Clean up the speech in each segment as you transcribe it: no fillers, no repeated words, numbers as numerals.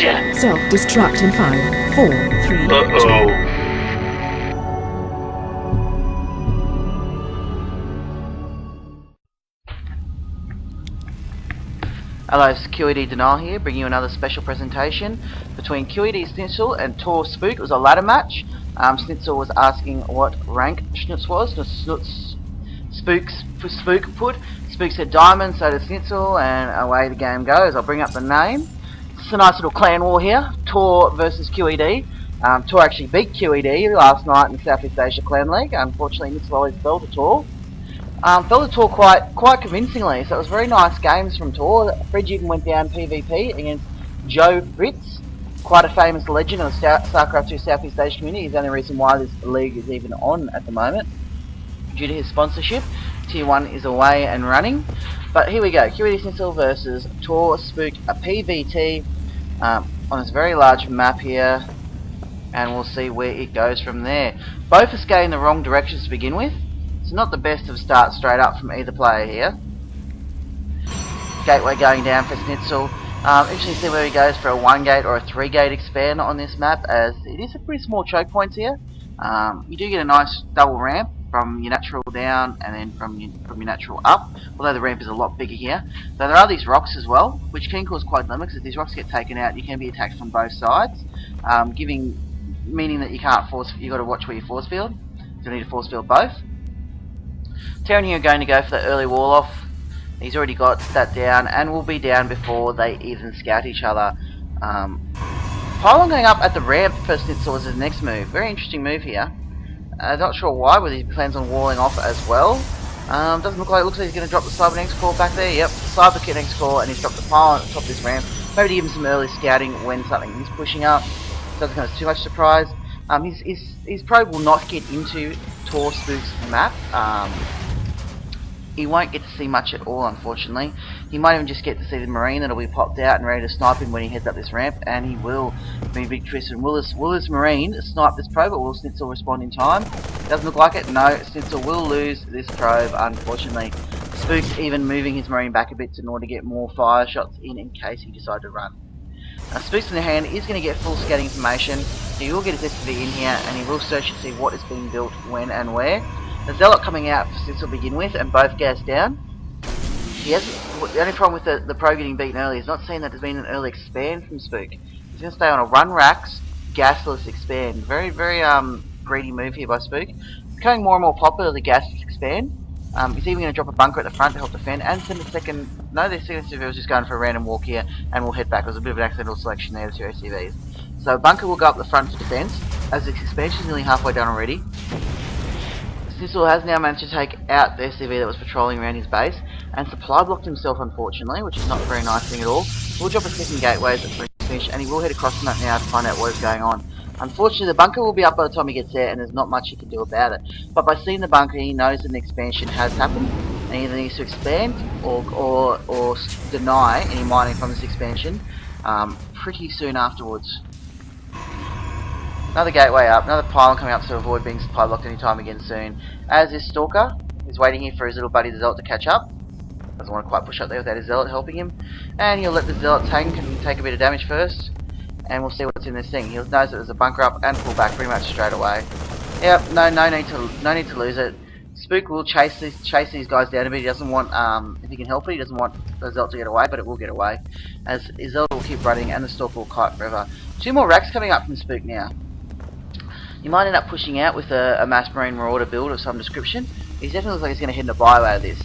Self-destruct in 5, 4, 3, 2. Uh-oh. Hello, it's QEDSchnitzel here, bringing you another special presentation between QEDSchnitzel and ToRsPook. It was a ladder match. Schnitzel was asking what rank Schnitzel was. Spook put. Spook said diamond, so did Schnitzel, and away the game goes. I'll bring up the name. It's a nice little clan war here. Tor versus QED. Tor actually beat QED last night in the Southeast Asia Clan League. Unfortunately, Schnitzel always fell to Tor. Fell to Tor quite convincingly, so it was very nice games from Tor. Fridge even went down PvP against Joe Fritz, quite a famous legend of the StarCraft 2 Southeast Asia community. He's the only reason why this league is even on at the moment, due to his sponsorship. Tier 1 is away and running. But here we go, QEDSchnitzel versus ToRsPook, a PvT on this very large map here, and we'll see where it goes from there. Both are skating the wrong directions to begin with. It's not the best of starts straight up from either player here. Gateway going down for Schnitzel. Interesting to see where he goes for a 1-gate or a 3-gate expand on this map, as it is a pretty small choke points here. You do get a nice double ramp from your natural down and then from your natural up, although the ramp is a lot bigger here. So there are these rocks as well, which can cause quite dilemmas. If these rocks get taken out, you can be attacked from both sides, meaning that you can't force. You got to watch where you force field. You need to force field both. Terran here are going to go for the early wall off. He's already got that down and will be down before they even scout each other. Pylon going up at the ramp for Schnitzel is his next move. Very interesting move here. Not sure why, whether he plans on walling off as well. Doesn't look like it. Looks like he's going to drop the Cybernex core back there. Yep, Cybernex core, and he's dropped the pylon at the top of this ramp. Maybe to give him some early scouting when something is pushing up. Doesn't cause too much surprise. His probe will not get into ToRsPook's map. He won't get to see much at all, unfortunately. He might even just get to see the Marine that'll be popped out and ready to snipe him when he heads up this ramp, and he will be victorious. And will this Marine snipe this probe, or will Schnitzel respond in time? Doesn't look like it. No, Schnitzel will lose this probe, unfortunately. Spook's even moving his Marine back a bit in order to get more fire shots in case he decides to run. Spook's in the hand is going to get full scouting information. He will get his SCV in here, and he will search to see what is being built, when and where. The Zealot coming out for Schnitzel to begin with, and both gas down. He hasn't. The only problem with the pro getting beaten early is not seeing that there's been an early expand from Spook. He's going to stay on a run racks, gasless expand. Very, very greedy move here by Spook. It's becoming more and more popular, the gasless expand. He's even going to drop a bunker at the front to help defend, and send a second. No, the second SCV was just going for a random walk here, and we'll head back. It was a bit of an accidental selection there, the two SCVs. So bunker will go up the front for defense, as the expansion is nearly halfway done already. Schnitzel has now managed to take out the SCV that was patrolling around his base, and supply blocked himself, unfortunately, which is not a very nice thing at all. We'll drop a second gateway as it's finished, and he will head across the map now to find out what is going on. Unfortunately, the bunker will be up by the time he gets there, and there's not much he can do about it. But by seeing the bunker, he knows that an expansion has happened, and he either needs to expand or deny any mining from this expansion pretty soon afterwards. Another gateway up, another pylon coming up to avoid being supply blocked anytime again soon. As is Stalker, he's waiting here for his little buddy the Zealot to catch up. Doesn't want to quite push up there without his Zealot helping him. And he'll let the Zealot tank and take a bit of damage first. And we'll see what's in this thing. He knows that there's a bunker up and pull back pretty much straight away. Yep, no need to lose it. Spook will chase these guys down a bit. He doesn't want, if he can help it, he doesn't want the Zealot to get away, but it will get away. As his Zealot will keep running and the Stalker will kite forever. 2 more racks coming up from Spook now. You might end up pushing out with a mass marine marauder build of some description. He definitely looks like he's going to head in a bio out of this.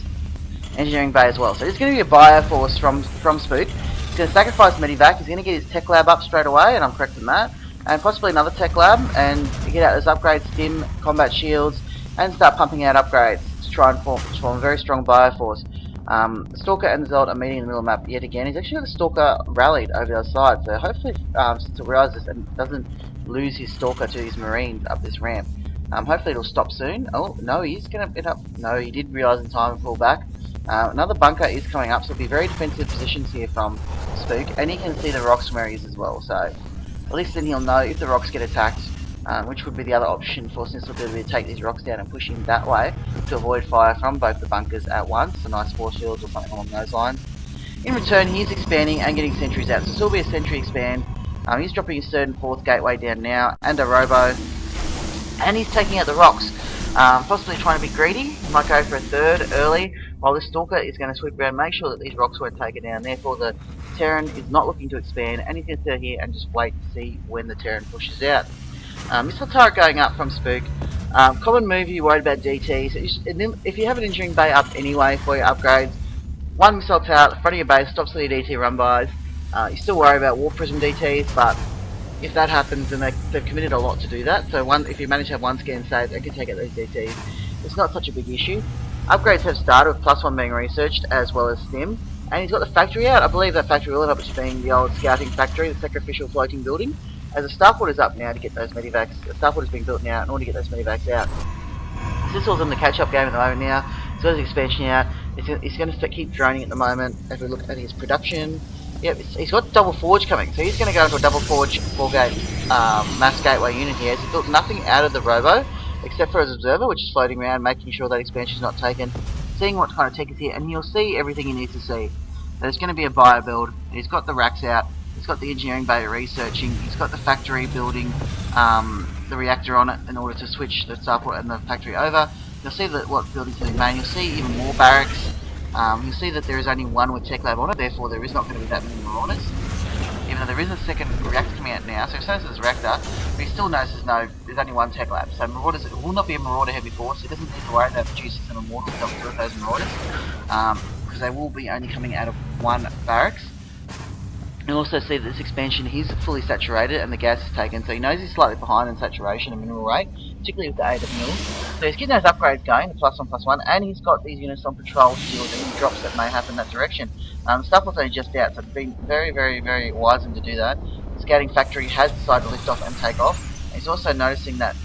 Engineering bay as well. So there's going to be a bio force from Spook. He's going to sacrifice Medivac. He's going to get his tech lab up straight away, and I'm correct in that. And possibly another tech lab, and get out those upgrades, stim, combat shields, and start pumping out upgrades to try and form a very strong bio force. The Stalker and the Zealot are meeting in the middle of the map yet again. He's actually got the Stalker rallied over the other side, so hopefully Schnitzel realizes and doesn't lose his Stalker to his Marine up this ramp. Hopefully it'll stop soon. Oh, no, he's going to end up... No, he did realise in time and pull back. Another bunker is coming up, so it'll be very defensive positions here from Spook, and he can see the rocks from where he is as well, so at least then he'll know if the rocks get attacked, which would be the other option for Schnitzel to be able to take these rocks down and push him that way to avoid fire from both the bunkers at once, a nice force shields or something along those lines. In return, he's expanding and getting sentries out, so this will be a sentry expand He's dropping his 3rd and 4th gateway down now, and a robo. And he's taking out the rocks. Possibly trying to be greedy. He might go for a 3rd early, while this Stalker is going to sweep around, make sure that these rocks won't take it down. Therefore, the Terran is not looking to expand, and he's going to sit here and just wait to see when the Terran pushes out. Missile turret going up from Spook. Common move if you're worried about DTs. If you have an engineering bay up anyway for your upgrades, 1 missile tower at the front of your base stops all your DT run-bys. You still worry about Warp Prism DTs, but if that happens, then they've committed a lot to do that. So if you manage to have 1 scan saved, they can take out those DTs. It's not such a big issue. Upgrades have started with +1 being researched, as well as Stim. And he's got the factory out. I believe that factory will end up just being the old scouting factory, the sacrificial floating building. As a starport is up now to get those medivacs. The starport is being built now in order to get those medivacs out. Schnitzel's in the catch-up game at the moment now. He's got his expansion out. He's going to keep droning at the moment. If we look at his production, yep, he's got double forge coming, so he's going to go into a double forge 4-gate mass gateway unit here. He's built nothing out of the robo except for his observer, which is floating around, making sure that expansion is not taken, seeing what kind of tech is here, and he'll see everything he needs to see. There's going to be a bio build. He's got the racks out. He's got the engineering bay researching. He's got the factory building the reactor on it in order to switch the starport and the factory over. You'll see that what building's being made. You'll see even more barracks. You'll see that there is only 1 with Tech Lab on it, therefore there is not going to be that many Marauders. Even though there is a 2nd reactor coming out now, so he knows there's a reactor, but he still knows there's only 1 Tech Lab. So Marauders, it will not be a Marauder heavy force. He doesn't need to worry about producing some immortal stuff with those Marauders, because they will be only coming out of 1 barracks. You'll also see that this expansion is fully saturated and the gas is taken, so he knows he's slightly behind in saturation and mineral rate, particularly with the aid of mills. So he's getting those upgrades going, the +1/+1, and he's got these units on patrol to deal with any drops that may happen in that direction. Starport's only just out, so it's been very, very, very wise of him to do that. The scouting factory has decided to lift off and take off. He's also noticing that,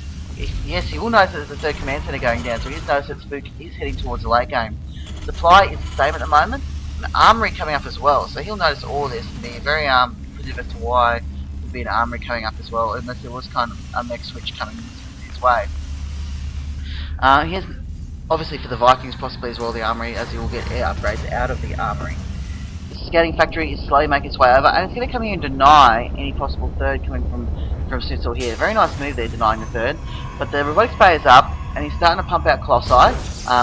yes, he will notice that there's a 3rd command center going down, so he's noticed that Spook is heading towards the late game. Supply is the same at the moment. An armory coming up as well, so he'll notice all this and be very inquisitive as to why there'd be an armory coming up as well, unless there was kind of a mech switch coming his way. He has, obviously for the Vikings possibly as well, the armory, as he will get air upgrades out of the armory. The scouting factory is slowly making its way over, and it's going to come here and deny any possible 3rd coming from Schnitzel here. Very nice move there, denying the 3rd, but the robotics bay is up, and he's starting to pump out Colossi.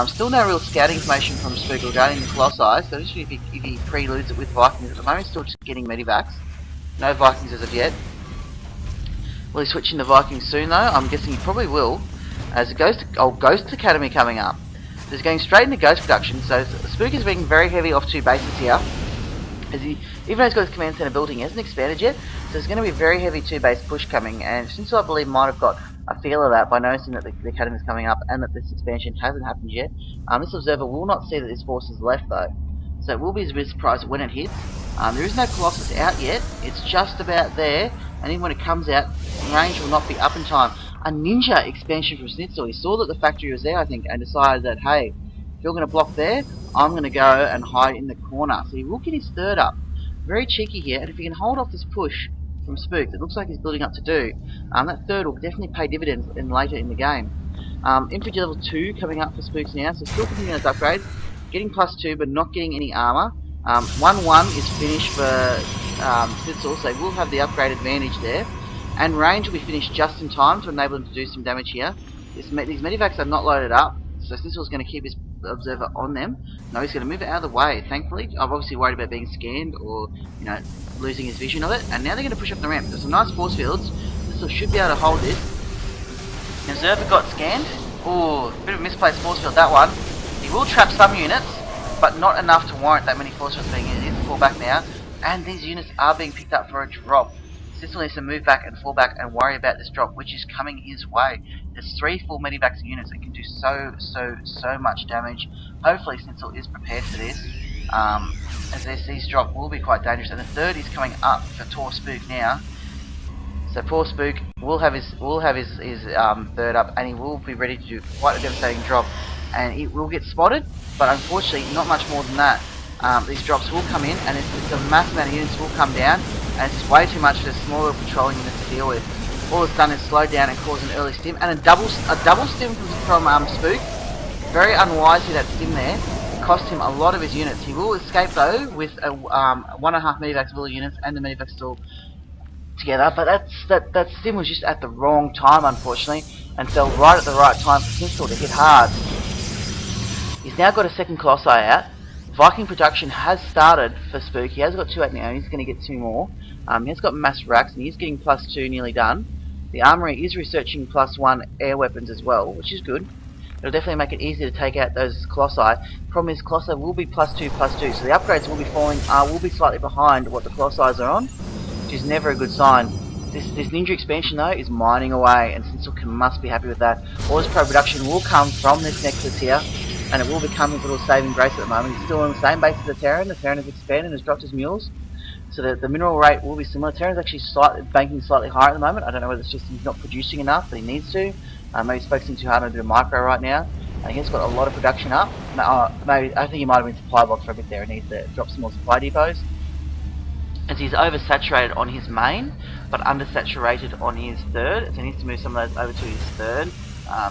Still no real scouting information from Spook regarding the Colossi, so just if he preludes it with Vikings. At the moment, he's still just getting medivacs. No Vikings as of yet. Will he switch into Vikings soon though? I'm guessing he probably will, as it goes to Ghost Academy coming up. So he's going straight into Ghost production, so Spook is being very heavy off 2 bases here. As even though he's got his command center building, he hasn't expanded yet, so there's going to be a very heavy 2-base push coming, and Schnitzel I believe might have got a feel of that by noticing that the academy is coming up and that this expansion hasn't happened yet. This observer will not see that this force is left though, so it will be a bit surprised when it hits. There is no Colossus out yet, it's just about there, and even when it comes out, range will not be up in time. A ninja expansion from Schnitzel. He saw that the factory was there, I think, and decided that, hey, if you're going to block there, I'm going to go and hide in the corner. So he will get his 3rd up. Very cheeky here, and if he can hold off this push from Spook that looks like he's building up to do, that 3rd will definitely pay dividends later in the game. Infantry level 2 coming up for Spooks now, so still continuing those upgrades, getting +2 but not getting any armor. 1-1 is finished for Schnitzel, so he will have the upgrade advantage there, and range will be finished just in time to enable him to do some damage here. These medivacs are not loaded up, so Schnitzel's going to keep his observer on them. No, he's going to move it out of the way, thankfully. I'm obviously worried about being scanned or, you know, losing his vision of it. And now they're going to push up the ramp. There's some nice force fields. Schnitzel should be able to hold this. The observer got scanned. Ooh, bit of a misplaced force field, that one. He will trap some units, but not enough to warrant that many force fields being used. He needs to fall back now. And these units are being picked up for a drop. Schnitzel needs to move back and fall back and worry about this drop, which is coming his way. There's 3 full medivacs units that can do so much damage. Hopefully Schnitzel is prepared for this, as these drop will be quite dangerous. And the 3rd is coming up for ToRsPook now. So ToRsPook will have his 3rd up, and he will be ready to do quite a devastating drop. And it will get spotted, but unfortunately not much more than that. These drops will come in, and it's a mass amount of units will come down, and it's way too much for the smaller patrolling units to deal with. All it's done is slow down and cause an early stim, and a double stim from Spook. Very unwisely that stim there. It cost him a lot of his units. He will escape though with a 1.5 medivac villa units and the medivac still together, but that stim was just at the wrong time, unfortunately, and fell right at the right time for Schnitzel to hit hard. He's now got a second Colossi out. Viking production has started for Spook. He has got 2 out now, and he's going to get 2 more. He has got mass racks, and he's getting +2 nearly done. The armory is researching +1 air weapons as well, which is good. It'll definitely make it easier to take out those Colossi. Problem is, Colossi will be +2, so the upgrades will be falling, will be slightly behind what the Colossi are on, which is never a good sign. This ninja expansion though is mining away, and Schnitzel must be happy with that. All his pro production will come from this nexus here, and it will become his little saving grace at the moment. He's still on the same base as the Terran. The Terran has expanded and has dropped his mules, so that the mineral rate will be similar. Terran's actually banking slightly higher at the moment. I don't know whether it's just he's not producing enough, but he needs to. Maybe he's focusing too hard on a bit of micro right now. He has got a lot of production up. Maybe I think he might have been supply blocked for a bit there and needs to drop some more supply depots. As he's oversaturated on his main, but undersaturated on his third, so he needs to move some of those over to his third.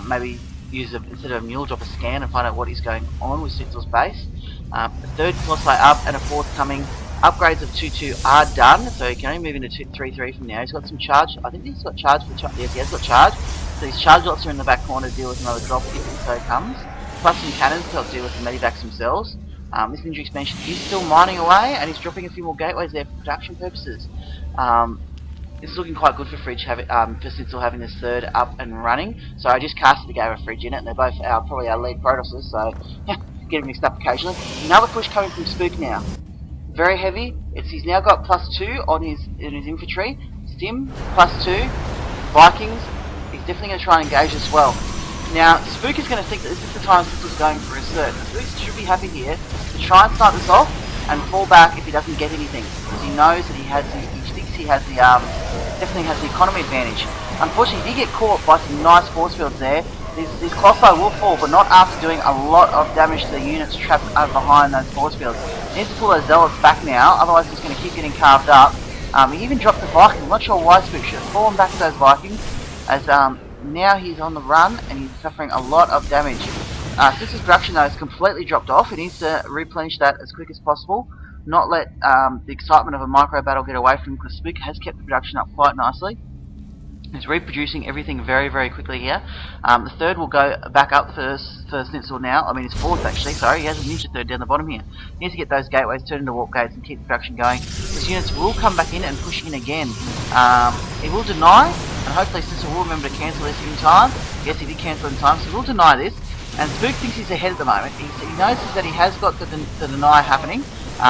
Maybe use instead of a mule, drop a scan and find out what is going on with Schnitzel's base. A third Colossi up and a fourth coming. Upgrades of 2-2 are done, so he can only move into 3-3 from now. He's got some charge. I think he's got charge for yes, he has got charge. So his charge lots are in the back corner to deal with another drop if and so it comes. Plus some cannons to help deal with the medivacs themselves. This ninja expansion is still mining away, and he's dropping a few more gateways there for production purposes. This is looking quite good for Fridge, for Schnitzel having this third up and running. So I just casted the game of Fridge in it, and they're both probably our lead Protosses, so getting mixed up occasionally. Another push coming from Spook now. Very heavy. He's now got +2 on his infantry. Stim +2. Vikings. He's definitely going to try and engage as well. Now Spook is going to think that this is the time Schnitzel's going for his third. Spook should be happy here to try and start this off and fall back if he doesn't get anything, because he knows that he thinks he has the definitely has the economy advantage. Unfortunately, he did get caught by some nice force fields there. These Colossi will fall, but not after doing a lot of damage to the units trapped behind those force fields. He needs to pull those zealots back now, otherwise he's going to keep getting carved up. He even dropped the Vikings. I'm not sure why Spook should have fallen back to those Vikings, as now he's on the run and he's suffering a lot of damage. Schnitzel's production though is completely dropped off. He needs to replenish that as quick as possible. Not let the excitement of a micro battle get away from him, because Spook has kept the production up quite nicely. He's reproducing everything very, very quickly here. The third will go back up for Schnitzel now. I mean, his fourth actually, sorry. He has a ninja third down the bottom here. He needs to get those gateways turned into warp gates and keep the production going. His units will come back in and push in again. He will deny, and hopefully Schnitzel will remember to cancel this in time. Yes, he did cancel in time, so he will deny this. And Spook thinks he's ahead at the moment. He notices that he has got the deny happening.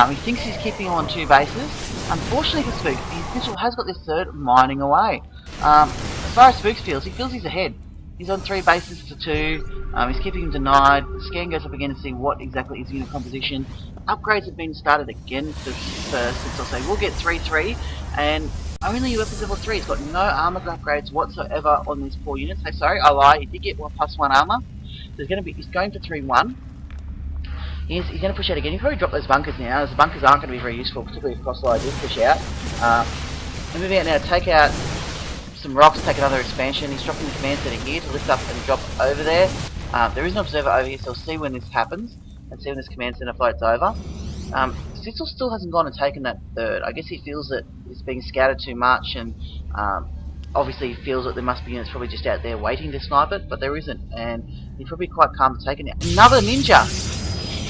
He thinks he's keeping him on 2 bases. Unfortunately for Spook, Schnitzel has got this third mining away. As far as Spook feels, he feels he's ahead. He's on 3 bases to 2. He's keeping him denied. The scan goes up again to see what exactly is unit composition. Upgrades have been started again for Schnitzel, so we'll get 3-3. And only weapons level 3. He's got no armor upgrades whatsoever on these 4 units. So sorry, I lie. He did get +1 armor. So he's going for 3-1. He's going to push out again. He'll probably drop those bunkers now, as the bunkers aren't going to be very useful, particularly if Crossfire does push out. And moving out now, take out some rocks, take another expansion. He's dropping the command center here to lift up and drop over there. There is an observer over here, so we'll see when this happens, and see when this command center floats over. Schnitzel still hasn't gone and taken that third. I guess he feels that it's being scattered too much, and obviously he feels that there must be units probably just out there waiting to snipe it, but there isn't, and he's probably quite calm to take it now. Another ninja!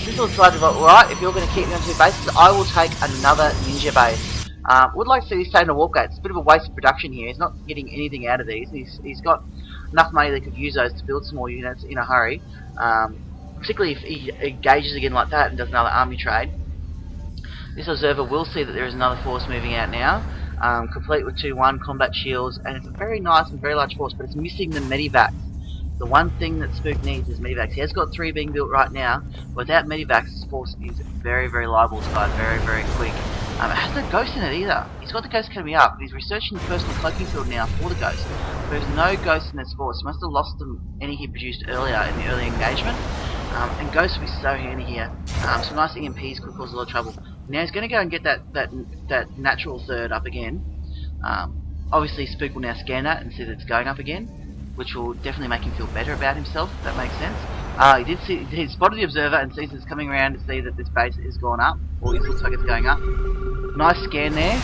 Schnitzel decided, alright, if you're going to keep me on 2 bases, I will take another ninja base. Would like to see these taken to warp gates. It's a bit of a waste of production here. He's not getting anything out of these. He's got enough money that he could use those to build some more units in a hurry. Particularly if he engages again like that and does another army trade. This observer will see that there is another force moving out now, complete with 2-1 combat shields, and it's a very nice and very large force, but it's missing the medivacs. The one thing that Spook needs is medivacs. He has got 3 being built right now. Without medivacs, his force is very, very liable to die very, very quick. It has no ghost in it either. He's got the ghost academy up, but he's researching the personal cloaking field now for the ghost. There's no ghost in this force. He must have lost any he produced earlier in the early engagement. And ghosts will be so handy here. Some nice EMPs could cause a lot of trouble. Now he's going to go and get that natural third up again. Obviously Spook will now scan that and see that it's going up again, which will definitely make him feel better about himself, if that makes sense. He spotted the observer and sees it's coming around to see that this base is gone up, or it looks like it's going up. Nice scan there.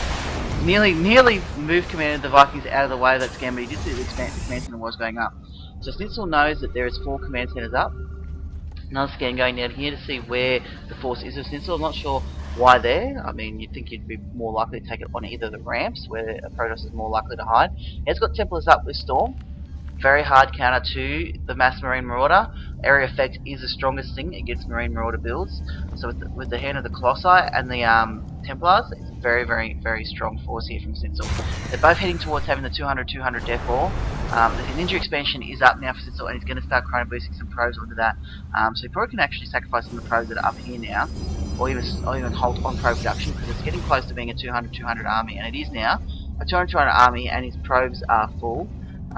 nearly moved the Vikings out of the way of that scan, but he did see the command center was going up. So Schnitzel knows that there is 4 command centers up. Another scan going down here to see where the force is of Schnitzel. I'm not sure why there. I mean, you'd think you'd be more likely to take it on either of the ramps, where a Protoss is more likely to hide. It's got Templars up with Storm. Very hard counter to the Mass Marine Marauder. Area effect is the strongest thing against Marine Marauder builds. So with the hand of the Colossi and the Templars, it's a very strong force here from Schnitzel. They're both heading towards having the 200 death ball. The ninja expansion is up now for Schnitzel, and he's going to start chrono boosting some probes onto that. So he probably can actually sacrifice some of the probes that are up here now, or even halt on probe production, because it's getting close to being a 200 army, and it is now a 200 army, and his probes are full.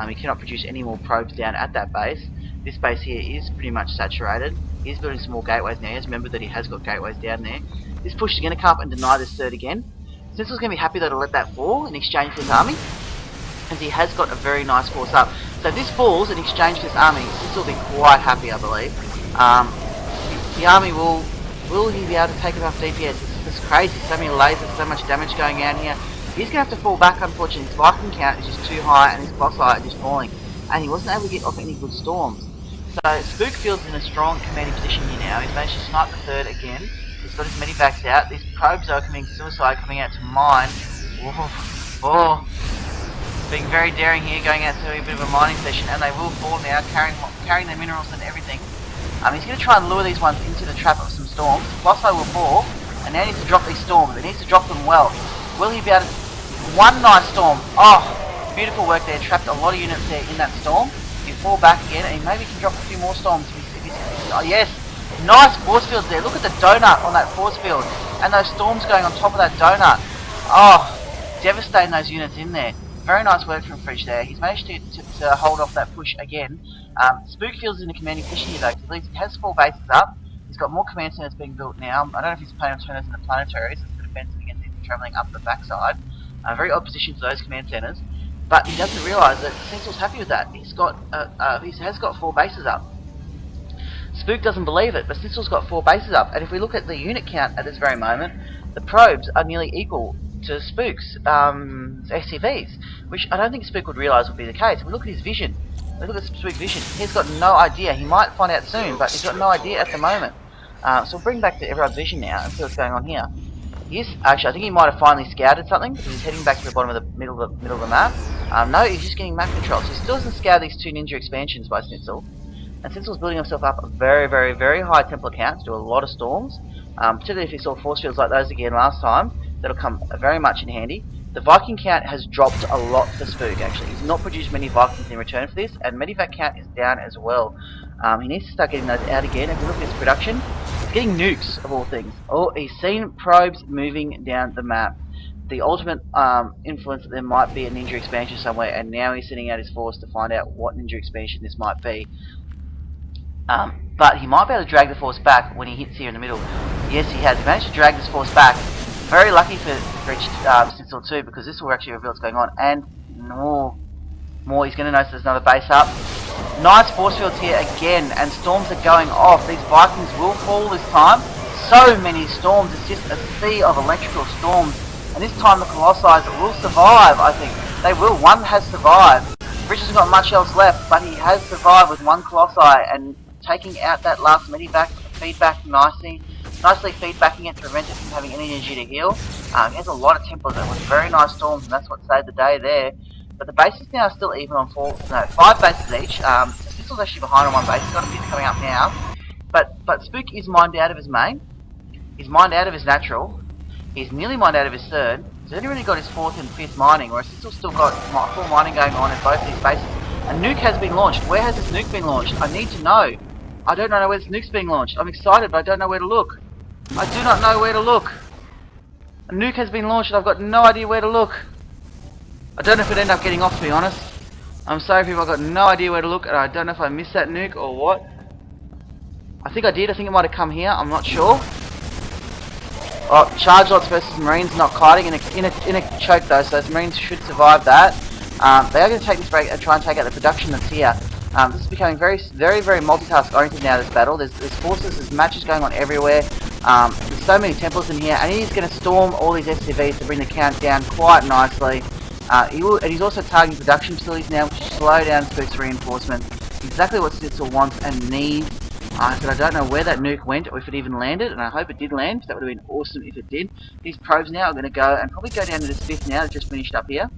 He cannot produce any more probes down at that base. This base here is pretty much saturated. He's building some more gateways now. He has remembered that he has got gateways down there. This push is going to come up and deny this third again. Schnitzel's going to be happy though to let that fall in exchange for his army, as he has got a very nice force up. So if this falls in exchange for his army, Schnitzel will be quite happy, I believe. The army will he be able to take enough DPS? This is crazy. So many lasers, so much damage going out here. He's going to have to fall back, unfortunately. His Viking count is just too high, and his Colossi are just falling. And he wasn't able to get off any good storms. So Spook feels in a strong commanding position here now. He's managed to snipe the third again. He's got his medivacs out. These probes are committing suicide, coming out to mine. Oh. Being very daring here, going out to a bit of a mining session, and they will fall now, carrying their minerals and everything. He's going to try and lure these ones into the trap of some storms. Colossi will fall, and now he needs to drop these storms. He needs to drop them well. Will he be able to... One nice storm. Oh, beautiful work there. Trapped a lot of units there in that storm. He'll fall back again, and he maybe can drop a few more storms. Oh, yes. Nice force fields there. Look at the donut on that force field. And those storms going on top of that donut. Oh, devastating those units in there. Very nice work from Fridge there. He's managed to hold off that push again. Spook feels in a commanding position here, though, because he has 4 bases up. He's got more command centers being built now. I don't know if he's planning on turning those into planetaries. It's the defensive against him travelling up the backside. Very odd position for those command centers, but he doesn't realise that Schnitzel's happy with that. He has got 4 bases up. Spook doesn't believe it, but Schnitzel's got 4 bases up, and if we look at the unit count at this very moment, the probes are nearly equal to Spook's SCVs, which I don't think Spook would realise would be the case. If we look at his vision, look at Spook's vision, he's got no idea. He might find out soon, but he's got no idea at the moment. So we'll bring back to everyone's vision now and see what's going on here. Yes, actually, I think he might have finally scouted something, because he's heading back to the bottom of the middle of the map. No, he's just getting map control. So he still doesn't scout these 2 ninja expansions by Schnitzel. And Schnitzel's building himself up a very high Templar count to do a lot of storms. Particularly if he saw force fields like those again last time, that'll come very much in handy. The Viking count has dropped a lot for Spook, actually. He's not produced many Vikings in return for this, and Medivac count is down as well. He needs to start getting those out again. If you look at his production, he's getting nukes, of all things. Oh, he's seen probes moving down the map. The ultimate influence that there might be a ninja expansion somewhere, and now he's sending out his force to find out what ninja expansion this might be. But he might be able to drag the force back when he hits here in the middle. Yes, he has. He managed to drag this force back. Very lucky for Schnitzel too, because this will actually reveal what's going on. And more, he's going to notice there's another base up. Nice force fields here again, and storms are going off. These Vikings will fall this time. So many storms. It's just a sea of electrical storms. And this time the Colossi will survive, I think. They will. One has survived. Rich hasn't got much else left, but he has survived with 1 Colossi and taking out that last medivac feedback nicely feedbacking it to prevent it from having any energy to heal. He has a lot of Templars and with very nice storms, and that's what saved the day there. But the bases now are still even on 5 bases each. Schnitzel's actually behind on 1 base. He's got a 5th coming up now. But Spook is mined out of his main. He's mined out of his natural. He's nearly mined out of his 3rd. So he's only really got his 4th and 5th mining, whereas Schnitzel's still got full mining going on in both these bases. A nuke has been launched. Where has this nuke been launched? I need to know. I don't know where this nuke's being launched. I'm excited, but I don't know where to look. I do not know where to look. A nuke has been launched and I've got no idea where to look. I don't know if it'll end up getting off, to be honest. I'm sorry people, I've got no idea where to look, and I don't know if I missed that nuke or what. I think I did. I think it might have come here. I'm not sure. Oh, charge lots versus Marines not kiting in a choke though, so those Marines should survive that. They are going to take this break and try and take out the production that's here. This is becoming very multitask oriented now, this battle. There's forces, there's matches going on everywhere. There's so many Templars in here, and he's going to storm all these SCVs to bring the count down quite nicely. And he's also targeting production facilities now, which will slow down Spook's reinforcement. Exactly what Schnitzel wants and needs. I don't know where that nuke went, or if it even landed, and I hope it did land. That would have been awesome if it did. These probes now are going to go, and probably go down to this 5th now, that just finished up here.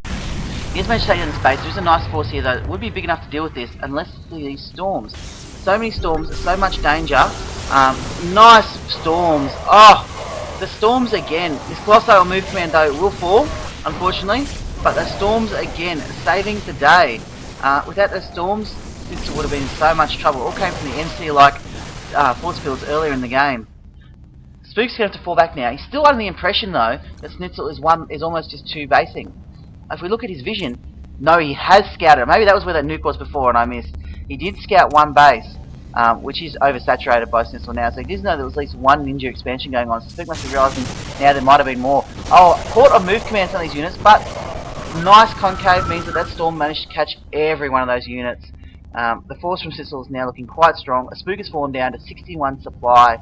He has managed to take down the space. There is a nice force here, though. It would be big enough to deal with this, unless these storms. So many storms, so much danger. Nice storms. Oh, the storms again. This Colossi move command, though, will fall, unfortunately. But the storms again, saving the day. Without those storms, Schnitzel would have been in so much trouble. All came from the NC-like force fields earlier in the game. Spook's going to have to fall back now. He's still under the impression, though, that Schnitzel is almost just 2 basing. If we look at his vision, no, he has scouted. Maybe that was where that nuke was before and I missed. He did scout 1 base, which is oversaturated by Schnitzel now. So he does know there was at least 1 ninja expansion going on. So Spook must be realising now there might have been more. Oh, caught on move commands on these units, but nice concave means that storm managed to catch every one of those units. The force from Schnitzel is now looking quite strong. A Spook has fallen down to 61 supply.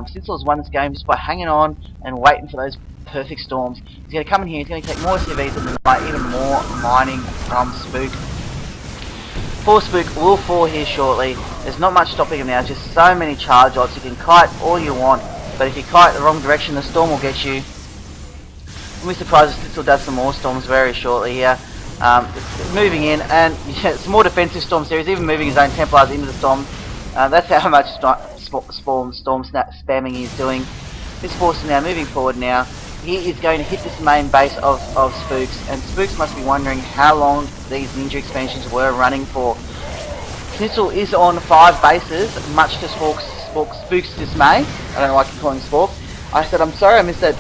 Schnitzel has won this game just by hanging on and waiting for those perfect storms. He's going to come in here, he's going to take more SCVs and then even more mining from Spook. Poor Spook will fall here shortly. There's not much stopping him now, just so many charge odds. You can kite all you want, but if you kite the wrong direction, the storm will get you. I'm surprised if Schnitzel does some more storms very shortly here. Moving in, and yeah, some more defensive storm series, even moving his own Templars into the storm. That's how much storm spamming he's doing. This force is now moving forward now. He is going to hit this main base of Spooks, and Spooks must be wondering how long these ninja expansions were running for. Schnitzel is on 5 bases, much to Spook's dismay. I don't know why I keep calling him Spork. I said, I'm sorry I missed that,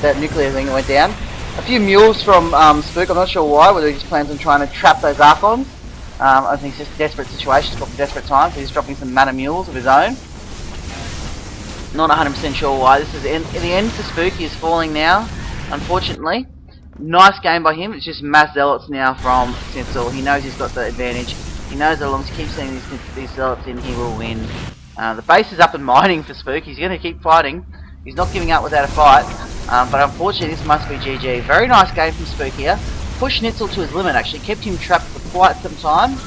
that nuclear thing that went down. A few mules from Spook, I'm not sure why, whether he just plans on trying to trap those Archons. I think it's just a desperate situation, it's got desperate time, so he's dropping some mana mules of his own. Not 100% sure why. This is in the end for Spook. He is falling now, unfortunately. Nice game by him. It's just mass zealots now from Schnitzel. He knows he's got the advantage. He knows that as long as he keeps sending these zealots in, he will win. The base is up and mining for Spook. He's going to keep fighting. He's not giving up without a fight. But unfortunately, this must be GG. Very nice game from Spook here. Pushed Schnitzel to his limit, actually. Kept him trapped for quite some time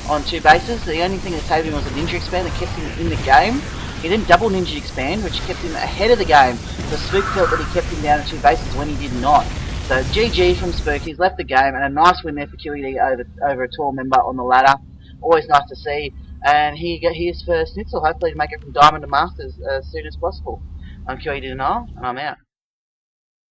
on 2 bases. The only thing that saved him was a ninja expand that kept him in the game. He then double ninja expand, which kept him ahead of the game. So Spook felt that he kept him down to 2 bases when he did not. So GG from Spook. He's left the game, and a nice win there for QED over a tall member on the ladder. Always nice to see. And he is for Schnitzel, hopefully to make it from Diamond to Masters as soon as possible. I'm QEDSchnitzel, and I'm out.